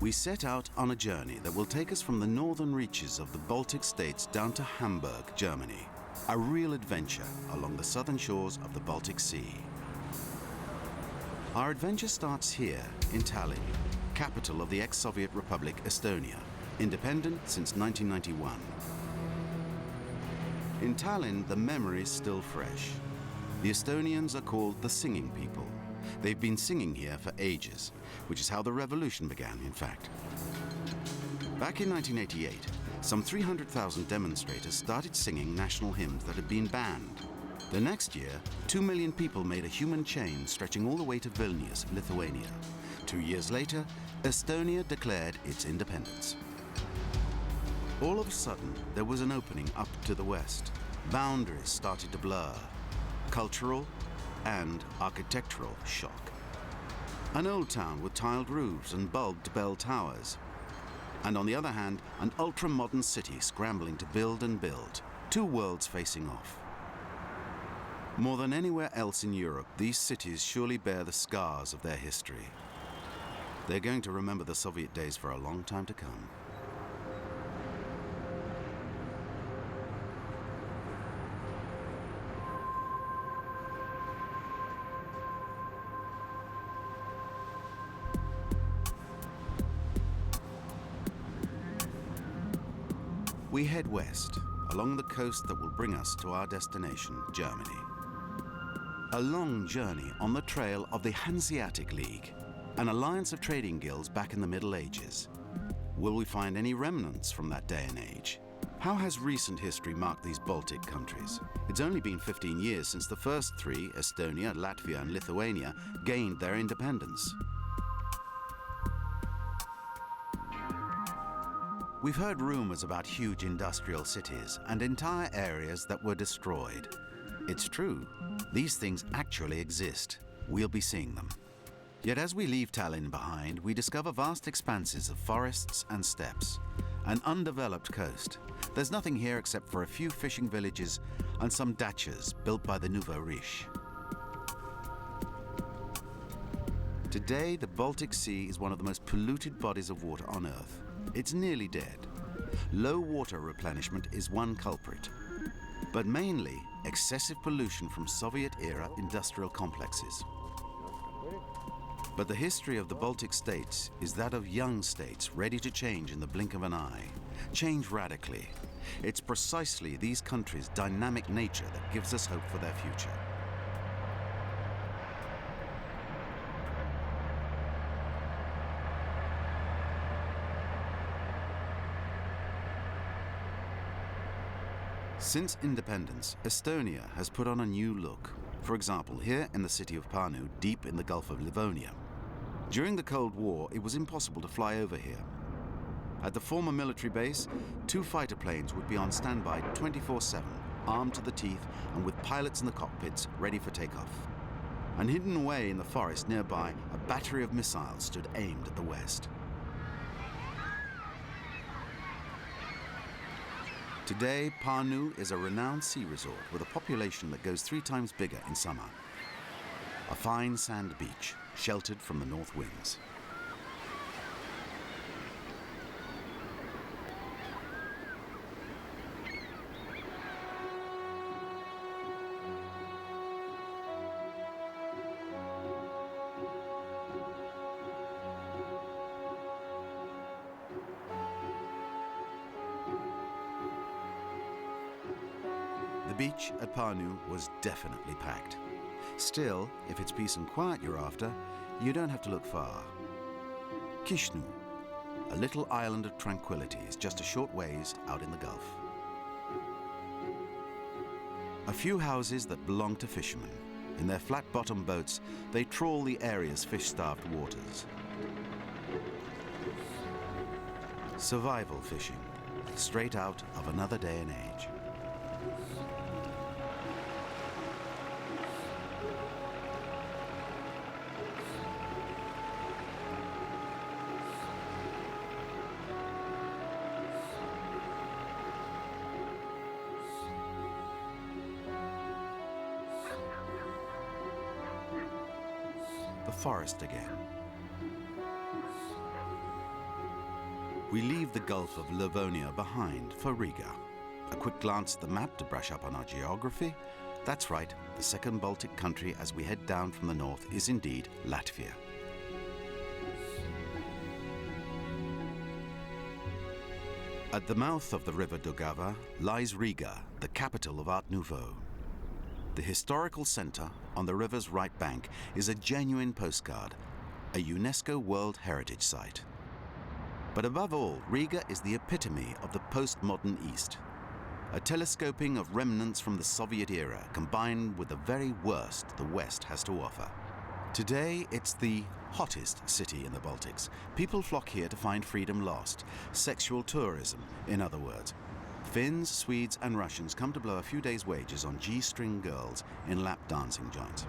We set out on a journey that will take us from the northern reaches of the Baltic states down to Hamburg, Germany. A real adventure along the southern shores of the Baltic Sea. Our adventure starts here in Tallinn, capital of the ex-Soviet Republic Estonia, independent since 1991. In Tallinn, the memory is still fresh. The Estonians are called the singing people. They've been singing here for ages, which is how the revolution began, in fact. Back in 1988, some 300,000 demonstrators started singing national hymns that had been banned. The next year, 2 million people made a human chain stretching all the way to Vilnius, Lithuania. 2 years later, Estonia declared its independence. All of a sudden, there was an opening up to the west. Boundaries started to blur. Cultural and architectural shock. An old town with tiled roofs and bulbed bell towers. And on the other hand, an ultra-modern city scrambling to build and build. Two worlds facing off. More than anywhere else in Europe, these cities surely bear the scars of their history. They're going to remember the Soviet days for a long time to come. We head west, along the coast that will bring us to our destination, Germany. A long journey on the trail of the Hanseatic League, an alliance of trading guilds back in the Middle Ages. Will we find any remnants from that day and age? How has recent history marked these Baltic countries? It's only been 15 years since the first three, Estonia, Latvia and Lithuania, gained their independence. We've heard rumors about huge industrial cities and entire areas that were destroyed. It's true, these things actually exist. We'll be seeing them. Yet as we leave Tallinn behind, we discover vast expanses of forests and steppes, an undeveloped coast. There's nothing here except for a few fishing villages and some dachas built by the nouveau riche. Today, the Baltic Sea is one of the most polluted bodies of water on Earth. It's nearly dead. Low water replenishment is one culprit, but mainly excessive pollution from Soviet-era industrial complexes. But the history of the Baltic states is that of young states ready to change in the blink of an eye, change radically. It's precisely these countries' dynamic nature that gives us hope for their future. Since independence, Estonia has put on a new look. For example, here in the city of Pärnu, deep in the Gulf of Livonia. During the Cold War, it was impossible to fly over here. At the former military base, 2 fighter planes would be on standby 24/7, armed to the teeth and with pilots in the cockpits ready for takeoff. And hidden away in the forest nearby, a battery of missiles stood aimed at the west. Today, Pärnu is a renowned sea resort with a population that goes 3 times bigger in summer. A fine sand beach, sheltered from the north winds. The beach at Pärnu was definitely packed. Still, if it's peace and quiet you're after, you don't have to look far. Kishnu, a little island of tranquility, is just a short ways out in the Gulf. A few houses that belong to fishermen. In their flat-bottom boats, they trawl the area's fish-starved waters. Survival fishing, straight out of another day and age. The forest again. We leave the Gulf of Livonia behind for Riga. A quick glance at the map to brush up on our geography. That's right, the second Baltic country as we head down from the north is indeed Latvia. At the mouth of the river Daugava lies Riga, the capital of Art Nouveau. The historical centre on the river's right bank is a genuine postcard, a UNESCO World Heritage Site. But above all, Riga is the epitome of the postmodern East. A telescoping of remnants from the Soviet era combined with the very worst the West has to offer. Today, it's the hottest city in the Baltics. People flock here to find freedom lost. Sexual tourism, in other words. Finns, Swedes and Russians come to blow a few days' wages on G-string girls in lap dancing joints.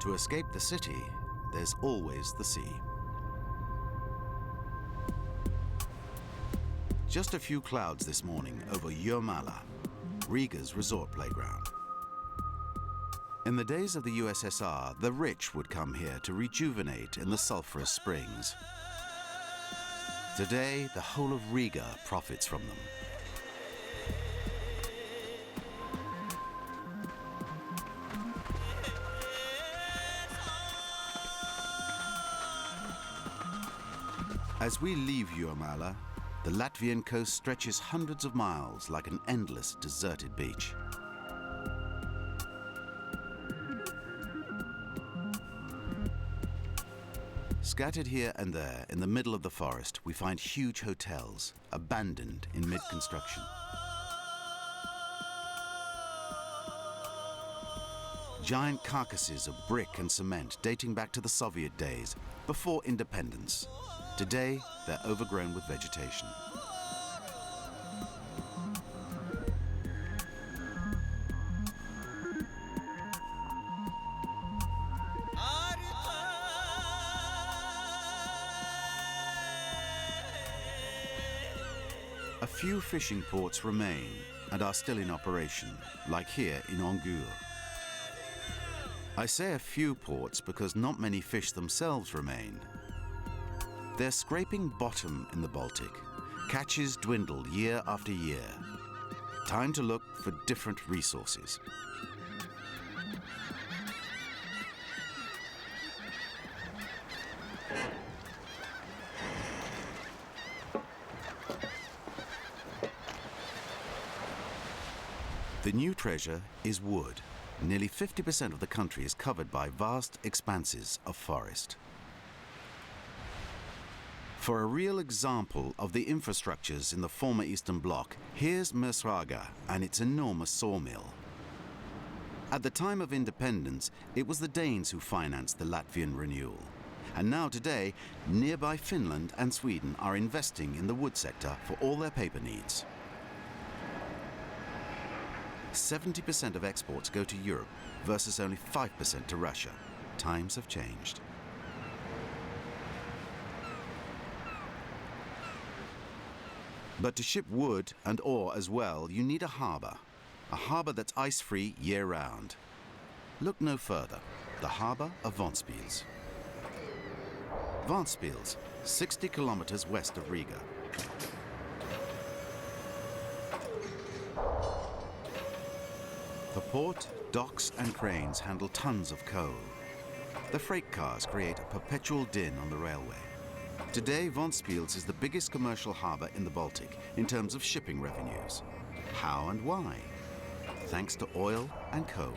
To escape the city, there's always the sea. Just a few clouds this morning over Jurmala, Riga's resort playground. In the days of the USSR, the rich would come here to rejuvenate in the sulphurous springs. Today, the whole of Riga profits from them. As we leave Jurmala, the Latvian coast stretches hundreds of miles like an endless deserted beach. Scattered here and there in the middle of the forest, we find huge hotels, abandoned in mid-construction. Giant carcasses of brick and cement dating back to the Soviet days, before independence. Today, they're overgrown with vegetation. A few fishing ports remain and are still in operation, like here in Ongur. I say a few ports because not many fish themselves remain. They're scraping bottom in the Baltic. Catches dwindle year after year. Time to look for different resources. The new treasure is wood. Nearly 50% of the country is covered by vast expanses of forest. For a real example of the infrastructures in the former Eastern Bloc, here's Mersraga and its enormous sawmill. At the time of independence, it was the Danes who financed the Latvian renewal. And now today, nearby Finland and Sweden are investing in the wood sector for all their paper needs. 70% of exports go to Europe versus only 5% to Russia. Times have changed. But to ship wood and ore as well, you need a harbour that's ice-free year-round. Look no further, the harbour of Ventspils. Ventspils, 60 kilometers west of Riga. The port, docks and cranes handle tons of coal. The freight cars create a perpetual din on the railway. Today, Ventspils is the biggest commercial harbour in the Baltic in terms of shipping revenues. How and why? Thanks to oil and coal.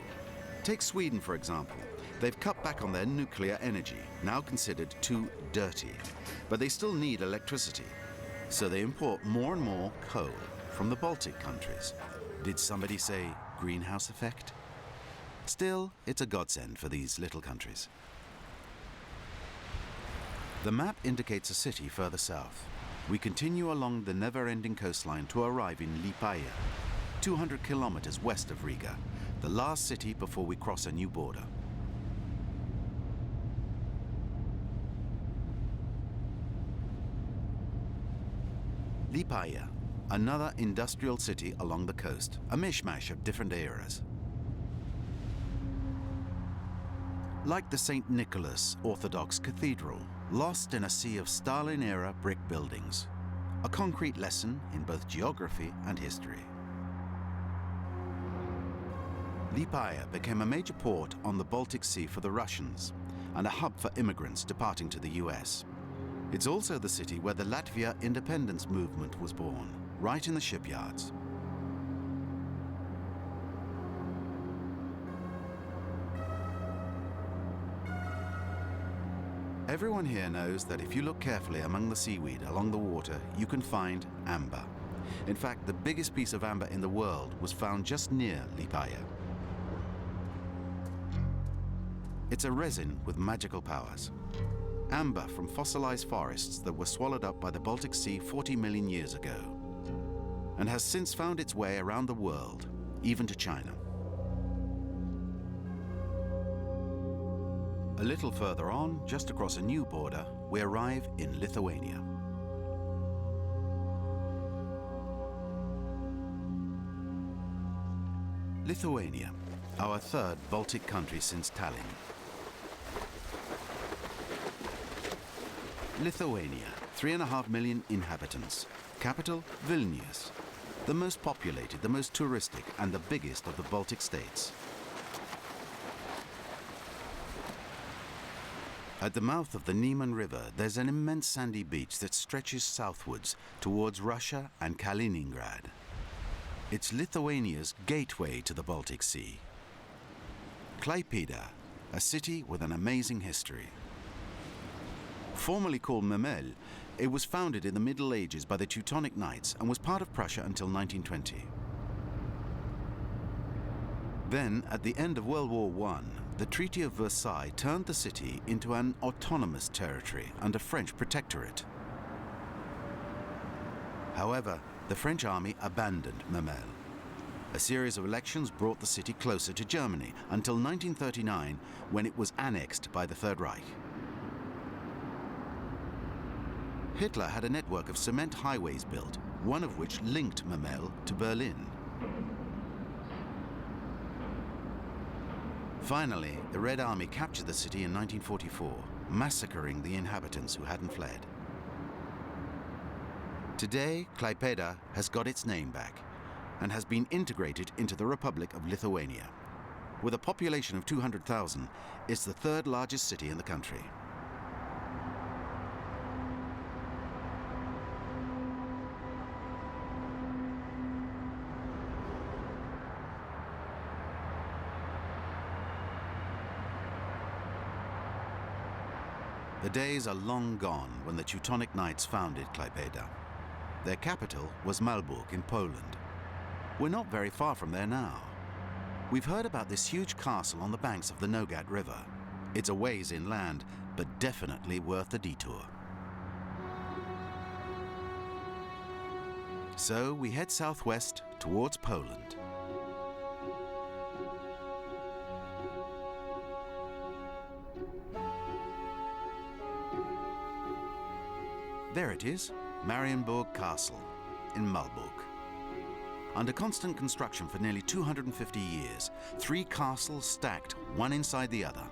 Take Sweden, for example. They've cut back on their nuclear energy, now considered too dirty. But they still need electricity. So they import more and more coal from the Baltic countries. Did somebody say greenhouse effect? Still, it's a godsend for these little countries. The map indicates a city further south. We continue along the never-ending coastline to arrive in Liepāja, 200 kilometers west of Riga, the last city before we cross a new border. Liepāja, another industrial city along the coast, a mishmash of different eras. Like the St. Nicholas Orthodox Cathedral, lost in a sea of Stalin-era brick buildings, a concrete lesson in both geography and history. Liepāja became a major port on the Baltic Sea for the Russians and a hub for immigrants departing to the US. It's also the city where the Latvia independence movement was born, right in the shipyards. Everyone here knows that if you look carefully among the seaweed along the water, you can find amber. In fact, the biggest piece of amber in the world was found just near Liepāja. It's a resin with magical powers. Amber from fossilized forests that were swallowed up by the Baltic Sea 40 million years ago, and has since found its way around the world, even to China. A little further on, just across a new border, we arrive in Lithuania. Lithuania, our third Baltic country since Tallinn. Lithuania, 3.5 million inhabitants. Capital, Vilnius. The most populated, the most touristic, and the biggest of the Baltic states. At the mouth of the Neman River, there's an immense sandy beach that stretches southwards towards Russia and Kaliningrad. It's Lithuania's gateway to the Baltic Sea. Klaipėda, a city with an amazing history. Formerly called Memel, it was founded in the Middle Ages by the Teutonic Knights and was part of Prussia until 1920. Then, at the end of World War I, the Treaty of Versailles turned the city into an autonomous territory under French protectorate. However, the French army abandoned Memel. A series of elections brought the city closer to Germany until 1939, when it was annexed by the Third Reich. Hitler had a network of cement highways built, one of which linked Memel to Berlin. Finally, the Red Army captured the city in 1944, massacring the inhabitants who hadn't fled. Today, Klaipėda has got its name back and has been integrated into the Republic of Lithuania. With a population of 200,000, it's the third largest city in the country. The days are long gone when the Teutonic Knights founded Klaipėda. Their capital was Malbork in Poland. We're not very far from there now. We've heard about this huge castle on the banks of the Nogat River. It's a ways inland, but definitely worth the detour. So we head southwest towards Poland. There it is, Marienburg Castle in Malbork. Under constant construction for nearly 250 years, 3 castles stacked one inside the other.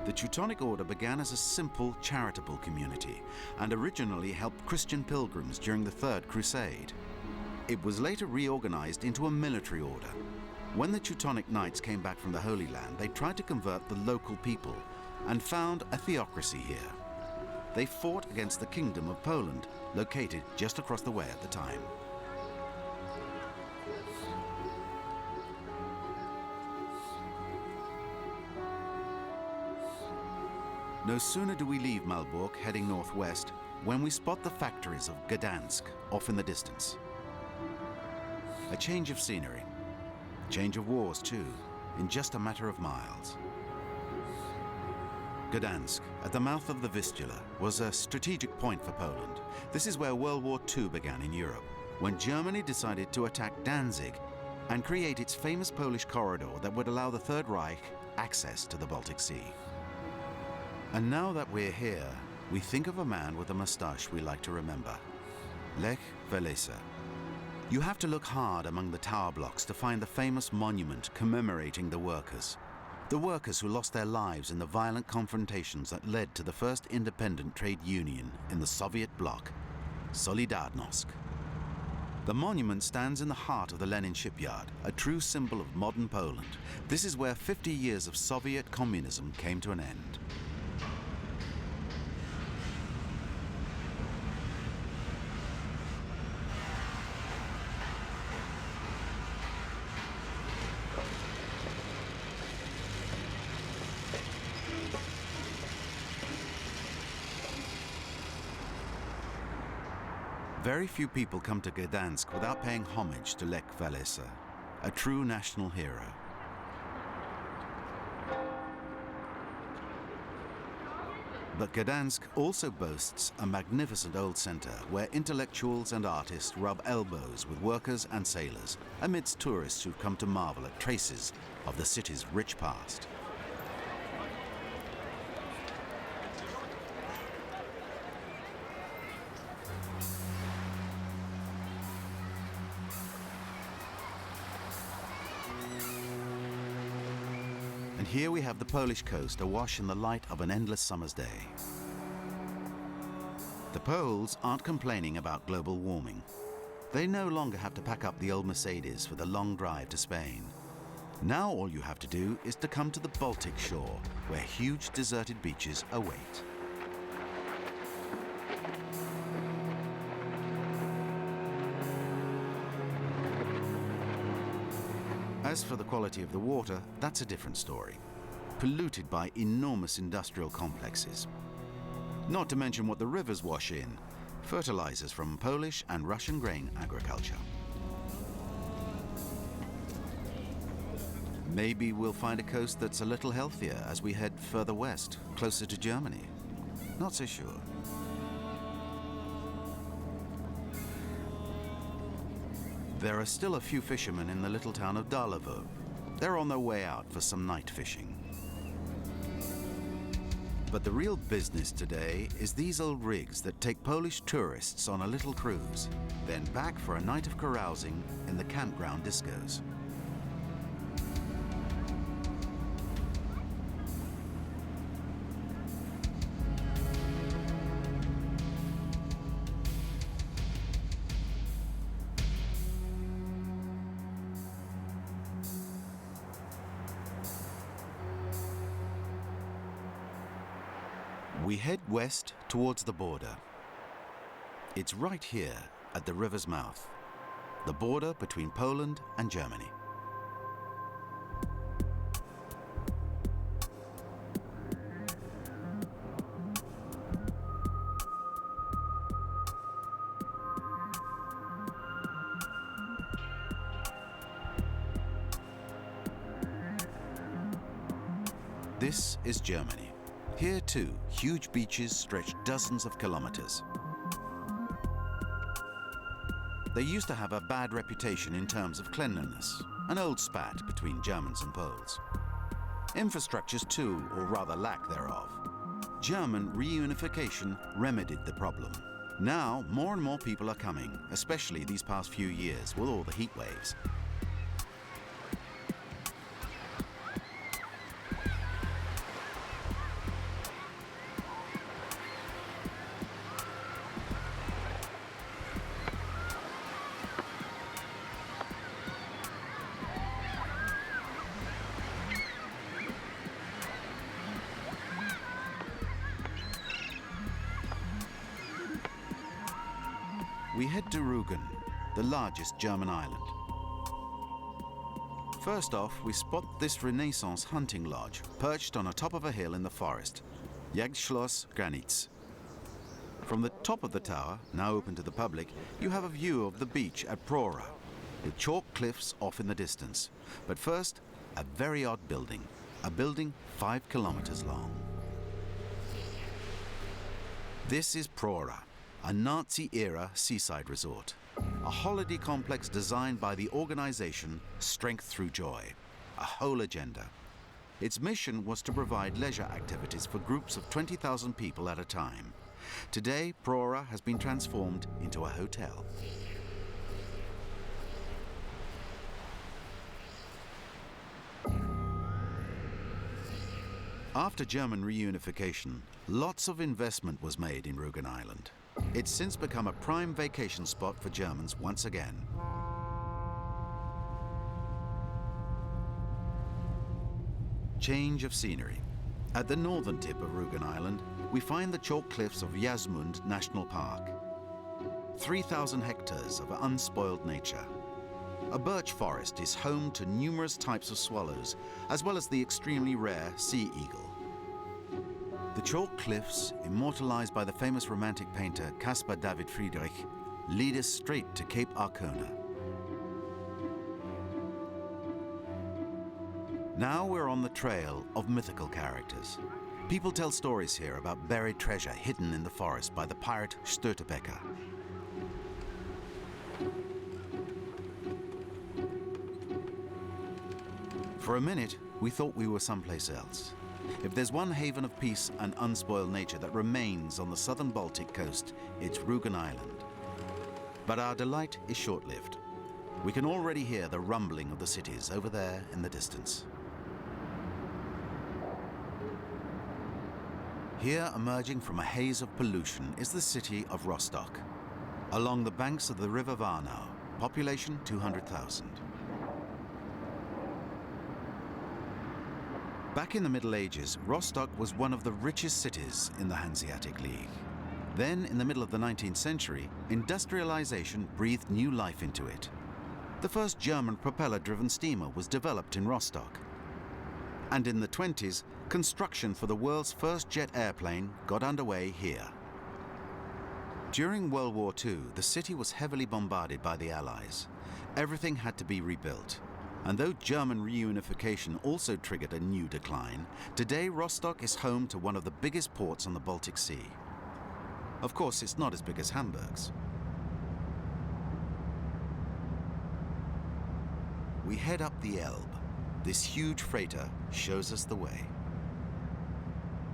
The Teutonic Order began as a simple charitable community and originally helped Christian pilgrims during the Third Crusade. It was later reorganized into a military order. When the Teutonic Knights came back from the Holy Land, they tried to convert the local people and found a theocracy here. They fought against the Kingdom of Poland, located just across the way at the time. No sooner do we leave Malbork heading northwest when we spot the factories of Gdansk off in the distance. A change of scenery, change of wars too, in just a matter of miles. Gdansk, at the mouth of the Vistula, was a strategic point for Poland. This is where World War II began in Europe, when Germany decided to attack Danzig and create its famous Polish corridor that would allow the Third Reich access to the Baltic Sea. And now that we're here, we think of a man with a moustache we like to remember, Lech Walesa. You have to look hard among the tower blocks to find the famous monument commemorating the workers who lost their lives in the violent confrontations that led to the first independent trade union in the Soviet bloc, Solidarnosc. The monument stands in the heart of the Lenin shipyard, a true symbol of modern Poland. This is where 50 years of Soviet communism came to an end. Very few people come to Gdansk without paying homage to Lech Walesa, a true national hero. But Gdansk also boasts a magnificent old center where intellectuals and artists rub elbows with workers and sailors amidst tourists who've come to marvel at traces of the city's rich past. And here we have the Polish coast awash in the light of an endless summer's day. The Poles aren't complaining about global warming. They no longer have to pack up the old Mercedes for the long drive to Spain. Now all you have to do is to come to the Baltic shore, where huge deserted beaches await. As for the quality of the water, that's a different story. Polluted by enormous industrial complexes. Not to mention what the rivers wash in, fertilizers from Polish and Russian grain agriculture. Maybe we'll find a coast that's a little healthier as we head further west, closer to Germany. Not so sure. There are still a few fishermen in the little town of Darlovo. They're on their way out for some night fishing. But the real business today is these old rigs that take Polish tourists on a little cruise, then back for a night of carousing in the campground discos. We head west towards the border. It's right here at the river's mouth, the border between Poland and Germany. This is Germany. Here too, huge beaches stretch dozens of kilometers. They used to have a bad reputation in terms of cleanliness, an old spat between Germans and Poles. Infrastructures too, or rather lack thereof. German reunification remedied the problem. Now, more and more people are coming, especially these past few years with all the heat waves. We head to Rügen, the largest German island. First off, we spot this Renaissance hunting lodge perched on the top of a hill in the forest, Jagdschloss Granitz. From the top of the tower, now open to the public, you have a view of the beach at Prora, with chalk cliffs off in the distance. But first, a very odd building, a building 5 kilometers long. This is Prora, a Nazi-era seaside resort. a holiday complex designed by the organization Strength Through Joy, a whole agenda. Its mission was to provide leisure activities for groups of 20,000 people at a time. Today, Prora has been transformed into a hotel. After German reunification, lots of investment was made in Rügen Island. It's since become a prime vacation spot for Germans once again. Change of scenery. At the northern tip of Rügen Island, we find the chalk cliffs of Jasmund National Park. 3,000 hectares of unspoiled nature. A birch forest is home to numerous types of swallows, as well as the extremely rare sea eagle. The chalk cliffs, immortalized by the famous romantic painter Caspar David Friedrich, lead us straight to Cape Arcona. Now we're on the trail of mythical characters. People tell stories here about buried treasure hidden in the forest by the pirate Störtebeker. For a minute, we thought we were someplace else. If there's one haven of peace and unspoiled nature that remains on the southern Baltic coast, it's Rügen Island. But our delight is short-lived. We can already hear the rumbling of the cities over there in the distance. Here, emerging from a haze of pollution, is the city of Rostock. Along the banks of the river Warnau, population 200,000. Back in the Middle Ages, Rostock was one of the richest cities in the Hanseatic League. Then, in the middle of the 19th century, industrialization breathed new life into it. The first German propeller-driven steamer was developed in Rostock. And in the 20s, construction for the world's first jet airplane got underway here. During World War II, the city was heavily bombarded by the Allies. Everything had to be rebuilt. And though German reunification also triggered a new decline, today Rostock is home to one of the biggest ports on the Baltic Sea. Of course, it's not as big as Hamburg's. We head up the Elbe. This huge freighter shows us the way.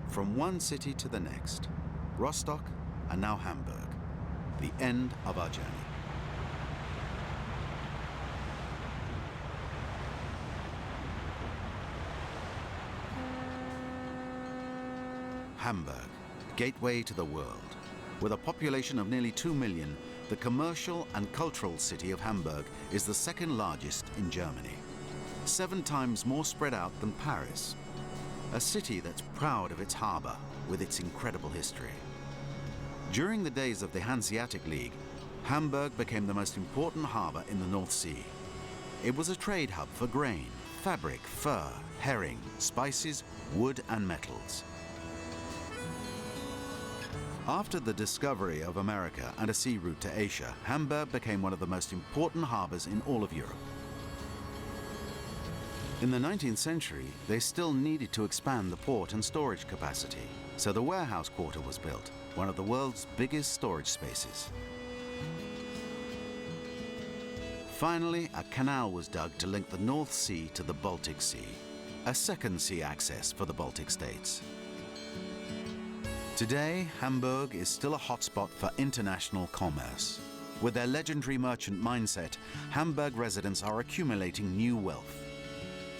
From one city to the next, Rostock and now Hamburg, the end of our journey. Hamburg, gateway to the world. With a population of nearly 2 million, the commercial and cultural city of Hamburg is the second largest in Germany. 7 times more spread out than Paris. A city that's proud of its harbor with its incredible history. During the days of the Hanseatic League, Hamburg became the most important harbor in the North Sea. It was a trade hub for grain, fabric, fur, herring, spices, wood and metals. After the discovery of America and a sea route to Asia, Hamburg became one of the most important harbors in all of Europe. In the 19th century, they still needed to expand the port and storage capacity, so the warehouse quarter was built, one of the world's biggest storage spaces. Finally, a canal was dug to link the North Sea to the Baltic Sea, a second sea access for the Baltic states. Today, Hamburg is still a hotspot for international commerce. With their legendary merchant mindset, Hamburg residents are accumulating new wealth.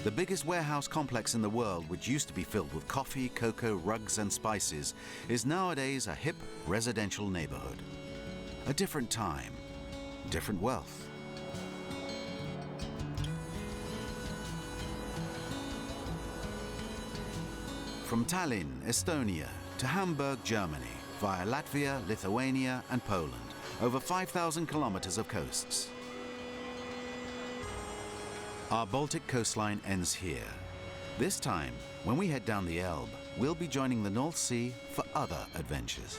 The biggest warehouse complex in the world, which used to be filled with coffee, cocoa, rugs and spices, is nowadays a hip residential neighborhood. A different time, different wealth. From Tallinn, Estonia, to Hamburg, Germany, via Latvia, Lithuania and Poland, over 5,000 kilometers of coasts. Our Baltic coastline ends here. This time, when we head down the Elbe, we'll be joining the North Sea for other adventures.